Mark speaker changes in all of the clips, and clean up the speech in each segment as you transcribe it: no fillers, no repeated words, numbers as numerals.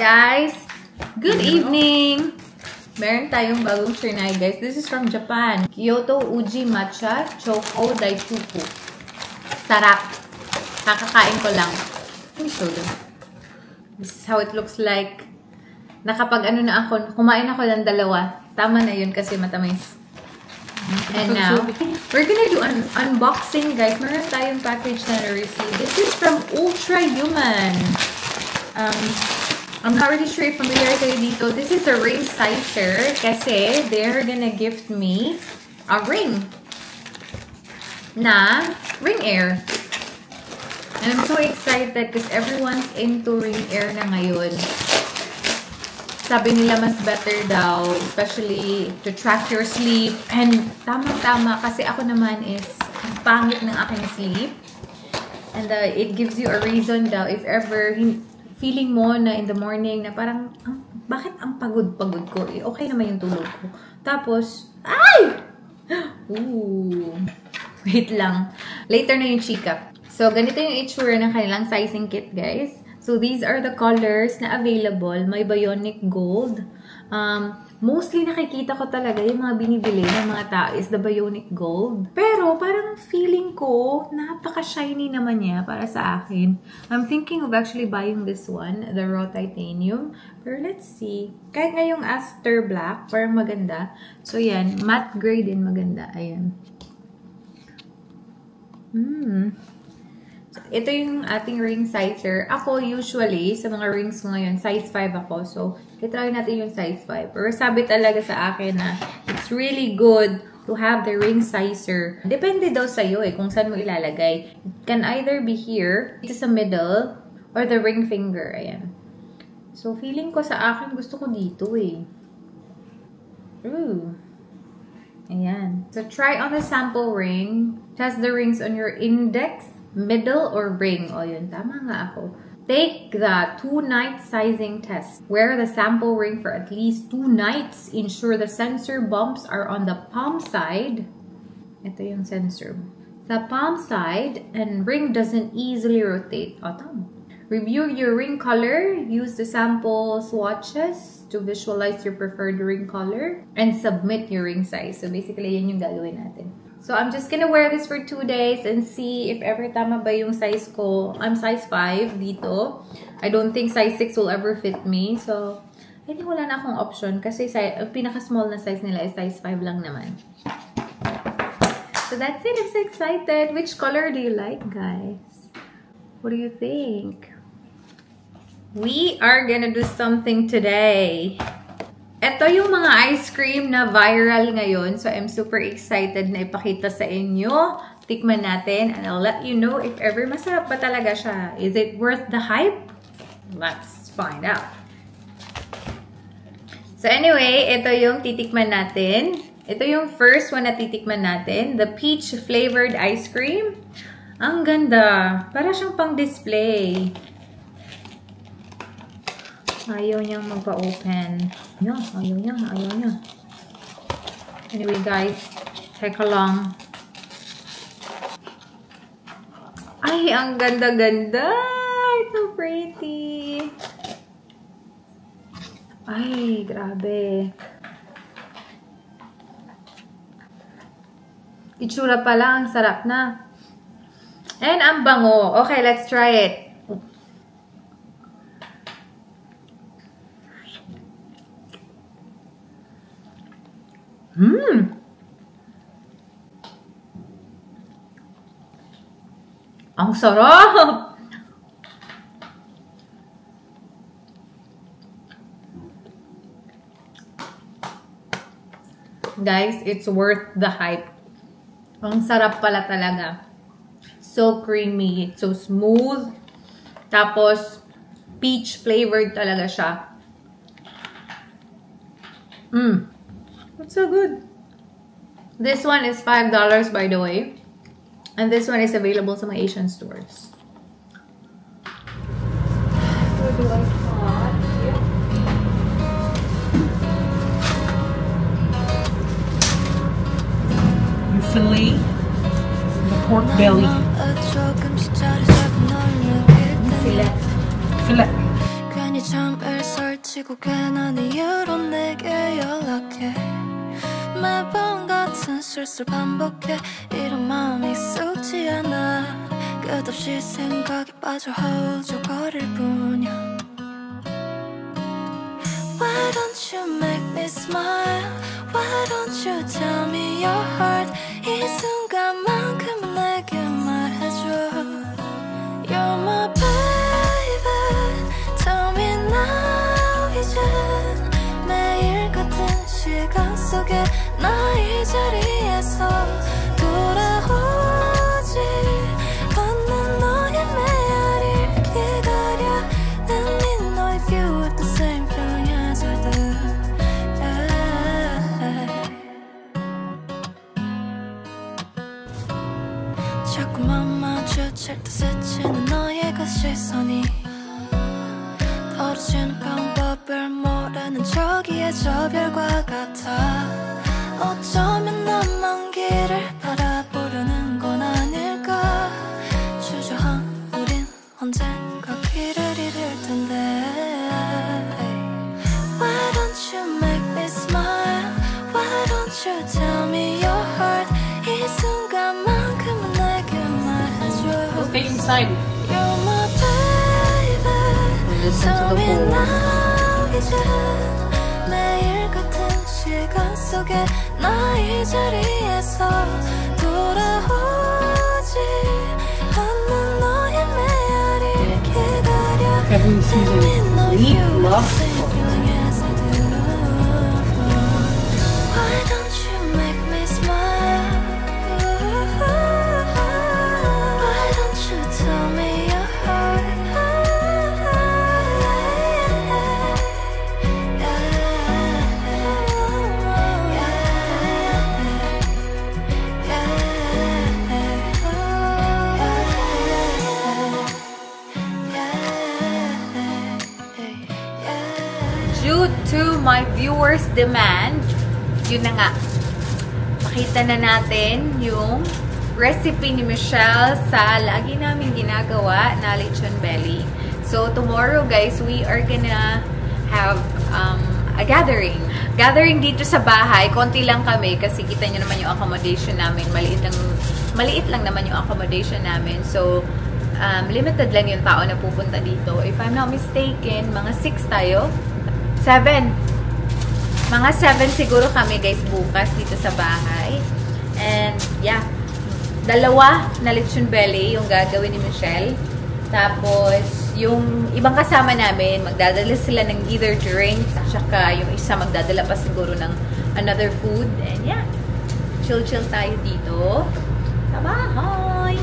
Speaker 1: guys! Good evening! Meron tayong bagong trinay, guys. This is from Japan. Kyoto Uji Matcha Choco Daisuku. Sarap. Kakakain ko lang. Let me show them. This is how it looks like. Nakapag-ano na ako, kumain ako ng dalawa. Tama na yun kasi matamis. And now, we're gonna do an unboxing, guys. Meron tayong package na na-receive. This is from Ultra Human. I'm not really sure if familiar kayo dito. This is a ring sizer kasi they're gonna gift me a ring na ring air. And I'm so excited because everyone's into ring air na ngayon. Sabi nila mas better daw, especially to track your sleep. And tama-tama kasi ako naman is ang pangit ng aking sleep. And it gives you a reason daw if ever feeling mo na in the morning na parang, bakit ang pagod-pagod ko? Eh, okay naman yung tulog ko. Tapos, ay! Ooh. Wait lang. Later na yung chika. So, ganito yung itsura ng kanilang sizing kit, guys. So, these are the colors na available. May bionic gold. Mostly nakikita ko talaga yung mga binibili ng mga tao is the bionic gold. Pero parang feeling ko, napaka-shiny naman niya para sa akin. I'm thinking of actually buying this one, the raw titanium. Pero let's see. Kahit nga yung Aster Black, parang maganda. So yan, matte gray din maganda. Ayan. Ito yung ating ring sizer. Ako, usually, sa mga rings ko ngayon, size 5 ako. So, kitry natin yung size 5. Pero sabi talaga sa akin na it's really good to have the ring sizer. Depende daw sa'yo kung saan mo ilalagay. It can either be here, dito sa middle, or the ring finger. Ayan. So, feeling ko sa akin, gusto ko dito Ooh. Ayan. So, try on a sample ring. Test the rings on your index, middle, or ring. O yun, tama nga ako. Take the 2-night sizing test. Wear the sample ring for at least 2 nights. Ensure the sensor bumps are on the palm side. Ito yung sensor. Sa palm side, and ring doesn't easily rotate. O, tama. Review your ring color. Use the sample swatches to visualize your preferred ring color. And submit your ring size. So, basically, yan yung gagawin natin. So, I'm just gonna wear this for 2 days and see if ever tama ba yung size ko. I'm size 5 dito. I don't think size 6 will ever fit me. So, I think wala na akong option kasi ang pinaka-small na size nila is size 5 lang naman. So, that's it. I'm so excited. Which color do you like, guys? What do you think? We are gonna do something today. Ito yung mga ice cream na viral ngayon. So, I'm super excited na ipakita sa inyo. Tikman natin. And I'll let you know if ever masarap ba talaga siya. Is it worth the hype? Let's find out. So, anyway, ito yung titikman natin. Ito yung first one na titikman natin. The peach flavored ice cream. Ang ganda. Para siyang pang-display. Ayaw niyang magpa-open. Ayaw niya. Anyway, guys. Teka lang. Ay, ang ganda-ganda. It's so pretty. Ay, grabe. Itsura pala, ang sarap na. And ang bango. Okay, let's try it. Ang sarap! Guys, it's worth the hype. Ang sarap pala talaga. So creamy. It's so smooth. Tapos, peach flavored talaga siya. It's so good. This one is $5 by the way. And this one is available sa mga Asian stores. What do I want?
Speaker 2: You fillet the pork belly.
Speaker 1: Fillet.
Speaker 2: Fillet.
Speaker 3: 빠지고 괜한 이유로 내게 연락해 매번 같은 실수를 반복해 이런 마음이 익숙지 않아 끝없이 생각에 빠져 허우적거릴 뿐이야 Why don't you make me smile Why don't you tell me your heart 이 순간만큼은 내게 말해줘 You're my baby Tell me now 이제 매일 같은 시간 속에 나 이 자리에서 돌아오지 않는 너의 메아리를 기다려 Let me know if you have the same feeling as I do yeah. 자꾸만 마주칠 때 스치는 너의 그 시선이 떨어지는 방법을 모르는 저기의 저 별과 같아 어쩌면 난 먼 길을 바라보려는 건 아닐까 주저한 우린 언젠가 길을 잃을 텐데 Why don't you make me smile Why don't you tell me your heart 이 순간만큼은 내게 말해줘
Speaker 2: Stay inside.
Speaker 3: You're my baby Tell me now 이제 매일 같은 시간 속에 나 이 자리에서 돌아오지 않는 너의 메아리를 기다려
Speaker 2: Every season, we love
Speaker 3: Why don't you make me smile Why don't you tell me your heart
Speaker 1: Due to my viewers' demand, yun na nga, makita na natin yung recipe ni Michelle sa lagi namin ginagawa na lechon belly. So, tomorrow guys, we are gonna have a gathering. Gathering dito sa bahay. Konti lang kami kasi kita nyo naman yung accommodation namin. Maliit lang naman yung accommodation namin. So, limited lang yung tao na pupunta dito. If I'm not mistaken, mga 6 tayo. 7. Mga 7 siguro kami guys bukas dito sa bahay. And yeah, 2 na lechon belly yung gagawin ni Michelle. Tapos, yung ibang kasama namin, magdadala sila ng either drinks, at saka yung isa magdadala pa siguro ng another food. And yeah, chill-chill tayo dito sa bahay.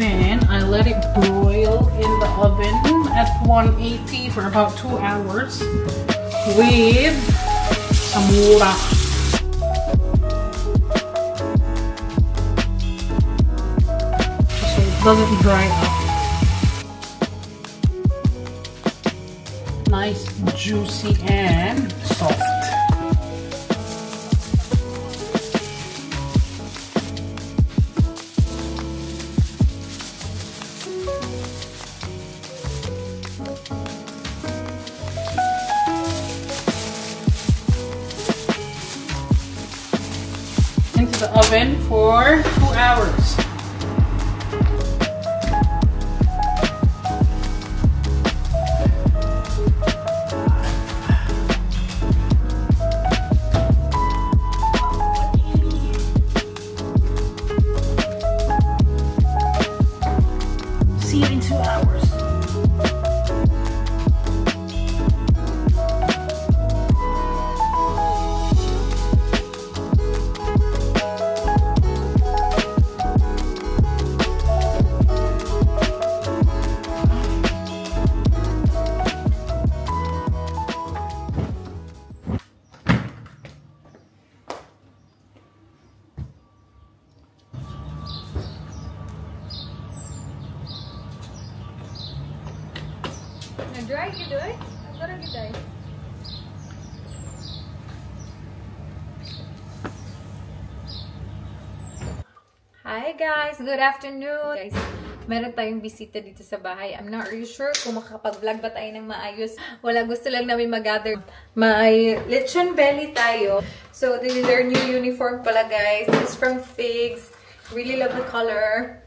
Speaker 2: Then I let it broil in the oven at 180 for about 2 hours with some water. So it doesn't dry up. Nice, juicy, and soft. Into the oven for 2 hours. See you in 2 hours.
Speaker 1: Right, you do it? I'm gonna do that. Hi guys! Good afternoon! Guys, meron tayong bisita dito sa bahay. I'm not really sure kung makakapag-vlog ba tayo ng maayos. Wala, gusto lang namin mag-gather. May lechon belly tayo. So, this is their new uniform pala guys. This is from Figs. Really love the color.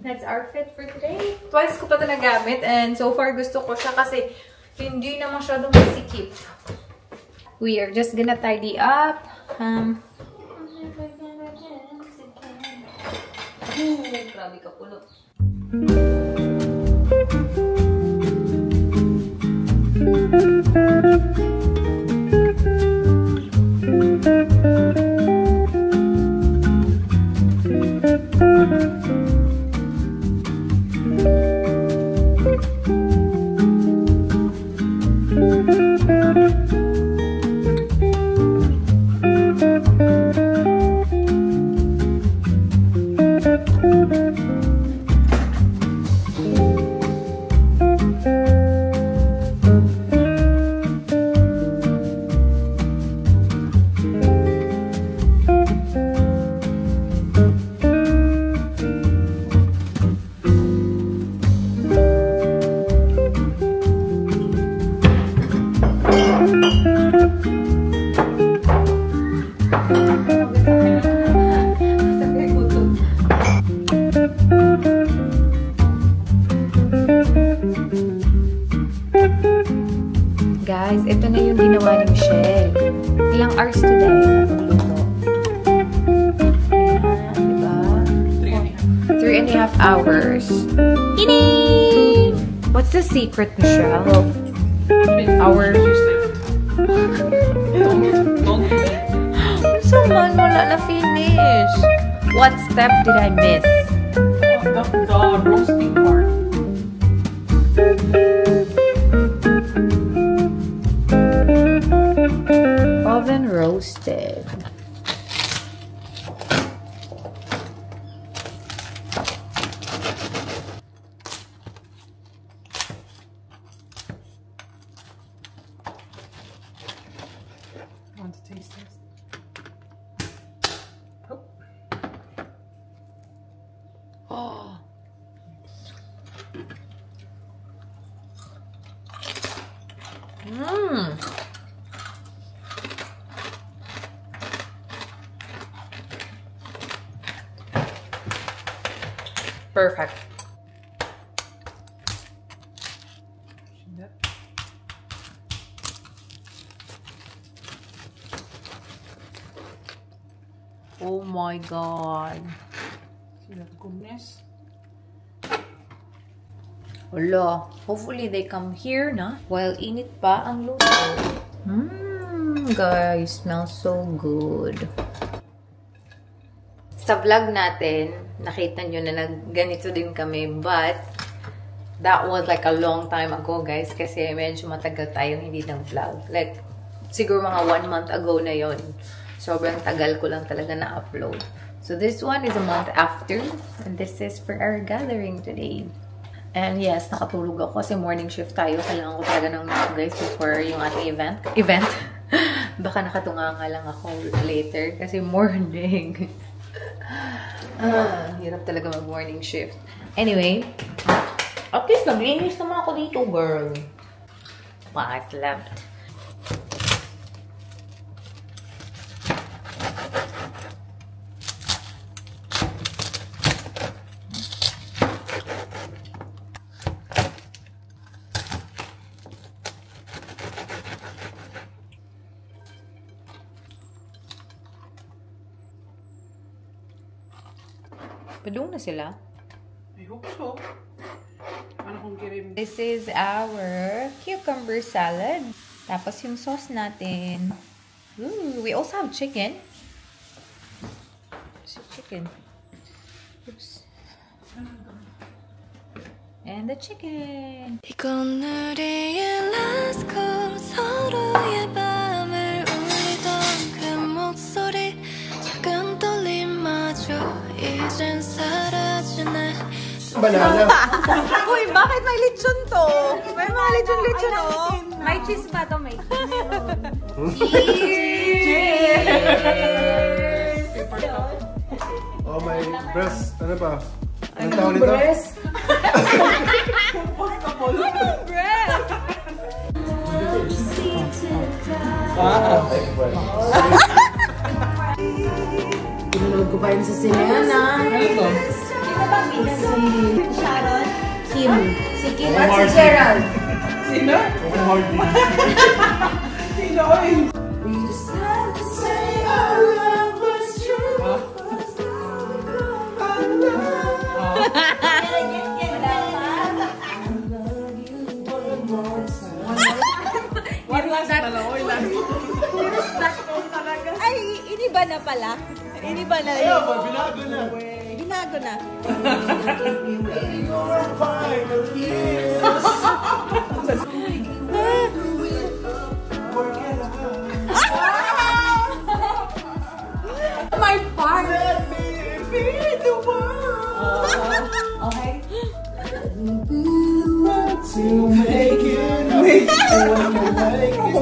Speaker 1: That's our fit for today. Twice ko pa ito nagamit and so far gusto ko siya kasi hindi na masyadong masikip. We are just gonna tidy up. Grabe ka pulo. Guys, ito na yung ginawa ni Michelle. Ilang hours today natuluto? Ayan, diba? 3.5 hours. Yay! What's the secret, Michelle? Our... So man, wala na finish. What step did I miss?
Speaker 2: The roasting part.
Speaker 1: Oven roasted.
Speaker 2: Want to taste this?
Speaker 1: Oh. Mmm. Perfect. Oh my god.
Speaker 2: See that goodness?
Speaker 1: Wala. Hopefully they come here na while init pa ang luto. Guys, smells so good. Sa vlog natin, nakita nyo na ganito din kami, but that was like a long time ago, guys, kasi medyo matagal tayo hindi nag-vlog. Like, siguro mga 1 month ago na yon. Sobrang tagal ko lang talaga na-upload. So, this one is a month after, and this is for our gathering today. And yes, nakatulog ako kasi morning shift tayo. Kailangan ko talaga ng nap, guys, before yung ating event. Baka nakatunganga lang ako later kasi morning. Hirap talaga mag-morning shift. Anyway, at least naglinis naman ako dito, girl. I slept. Padung na sila.
Speaker 2: I hope so. Ano kung kirim?
Speaker 1: This is our cucumber salad. Tapos yung sauce natin. Ooh, we also have chicken. Chicken. Oops. And the chicken.
Speaker 3: 이건 우리의 last call. 서로의 밤을 울리던 그 목소리. 작은 떨림마저 이젠 사라지네. 두
Speaker 4: banana.
Speaker 5: Uy, bakit may lechon to? May mga lechon-lechon, oh.
Speaker 1: May cheese ba to? May cheese.
Speaker 4: Oh, may breast. Ano ba? Anong tawag nito?
Speaker 5: Breast. Pinanood ko pa yun sa sinena.
Speaker 2: Ano?
Speaker 5: Si Sharon. Kim. Si Kim at si Gerald.
Speaker 2: Sino? Sino?
Speaker 5: We just have to say our love was true.
Speaker 2: One last dalawa.
Speaker 5: Ay, iniba na pala. Iniba na yun.
Speaker 4: Binago na.
Speaker 5: Binago na.
Speaker 1: My part.
Speaker 5: Okay.
Speaker 4: To make it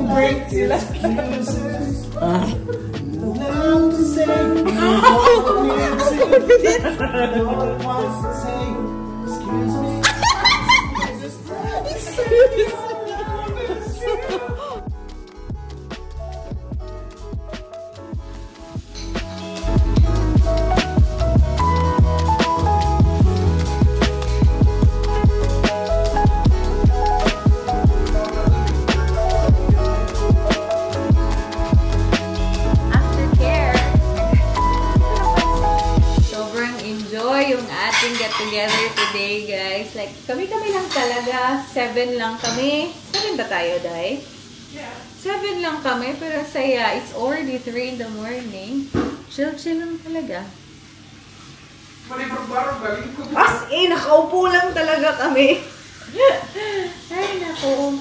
Speaker 2: Break sila.
Speaker 4: Love to say don't want to say excuse me.
Speaker 1: Get together today, guys. Like, kami-kami lang talaga. 7 lang kami. 7 ba tayo, Day?
Speaker 2: Yeah.
Speaker 1: 7 lang kami, pero saya. It's already 3 in the morning. Chill-chill lang talaga.
Speaker 2: Malibaro-baro, galing ko.
Speaker 1: As in, nakaupo lang talaga kami. Ay, naku.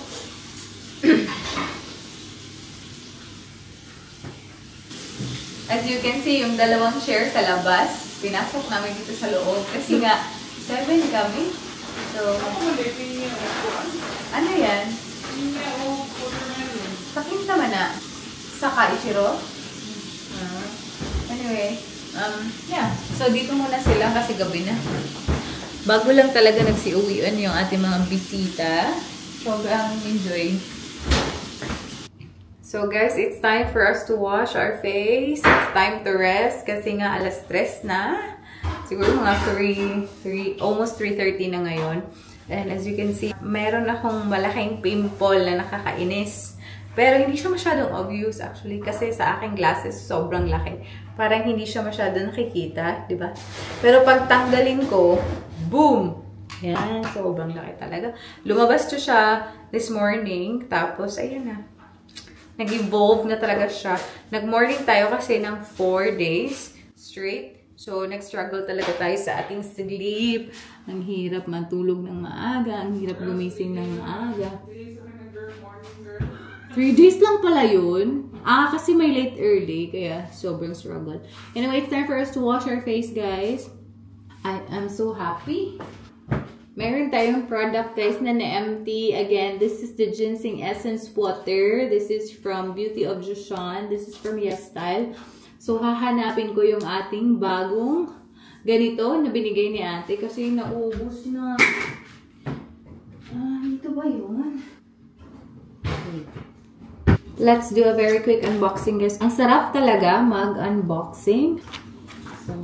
Speaker 1: As you can see, yung dalawang chair sa labas, pinasok namin dito sa loob. Kasi nga, 7 kami. So, ano yan? Pakinsa man na. Saka Ichiro? Anyway, yeah. So, dito muna sila kasi gabi na. Bago lang talaga nagsiuwian yung ating mga bisita. Sobrang enjoy. So guys, it's time for us to wash our face. It's time to rest kasi nga alas 3 na. Siguro mga almost 3:30 na ngayon. And as you can see, meron akong malaking pimple na nakakainis. Pero hindi siya masyadong obvious actually kasi sa aking glasses sobrang laki. Parang hindi siya masyadong nakikita, di ba? Pero pag tanggalin ko, boom! Yan, sobrang laki talaga. Lumabas siya this morning, tapos ayun na. Nag-evolve na talaga siya. Nag-morning tayo kasi ng 4 days straight. So, nag-struggle talaga tayo sa ating sleep. Ang hirap matulog ng maaga. Ang hirap gumising ng maaga. 3 days lang pala yun. Kasi may late early. Kaya sobrang struggle. Anyway, it's time for us to wash our face, guys. I am so happy. Meron tayong product, guys, na na-empty. Again, this is the Ginseng Essence Water. This is from Beauty of Jushan. This is from YesStyle. So, hahanapin ko yung ating bagong ganito na binigay ni ate kasi naubos na. Ito ba yun? Let's do a very quick unboxing, guys. Ang sarap talaga mag-unboxing. So,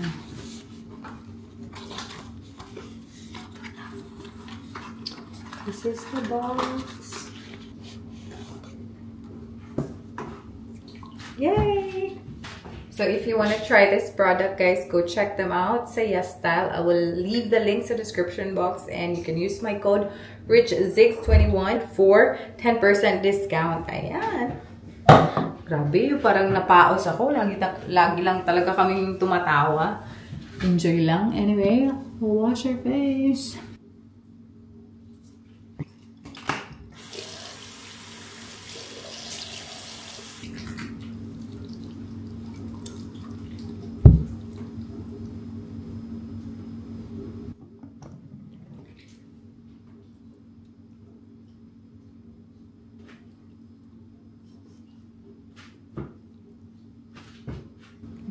Speaker 1: this is the box. Yay! So if you want to try this product, guys, go check them out. Sa YesStyle. I will leave the links in the description box and you can use my code RichZigs21 for 10% discount. Ayan. Grabe, parang napaos ako. Lagi lang talaga kaming tumatawa. Enjoy lang. Anyway, we'll wash our face.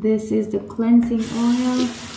Speaker 1: This is the cleansing oil.